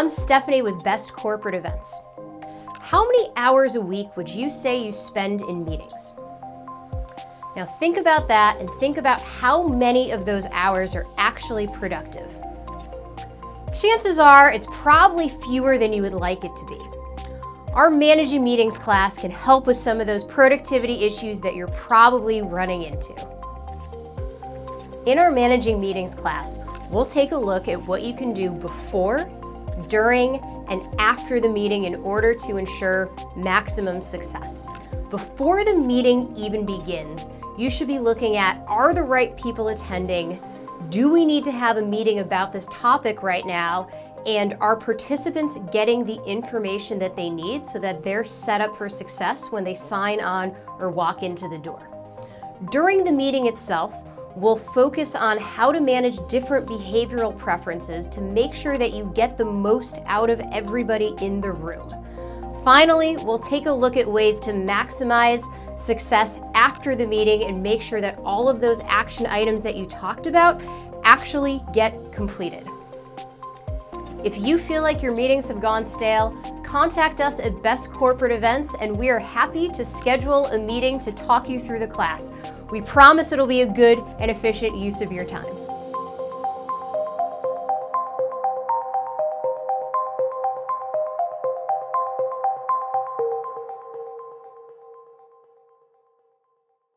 I'm Stephanie with Best Corporate Events. How many hours a week would you say you spend in meetings? Now think about that and think about how many of those hours are actually productive. Chances are it's probably fewer than you would like it to be. Our Managing Meetings class can help with some of those productivity issues that you're probably running into. In our Managing Meetings class, we'll take a look at what you can do before, during, and after the meeting in order to ensure maximum success. Before the meeting even begins, you should be looking at, are the right people attending? Do we need to have a meeting about this topic right now? And are participants getting the information that they need so that they're set up for success when they sign on or walk into the door? During the meeting itself, we'll focus on how to manage different behavioral preferences to make sure that you get the most out of everybody in the room. Finally, we'll take a look at ways to maximize success after the meeting and make sure that all of those action items that you talked about actually get completed. If you feel like your meetings have gone stale, contact us at Best Corporate Events and we are happy to schedule a meeting to talk you through the class. We promise it'll be a good and efficient use of your time.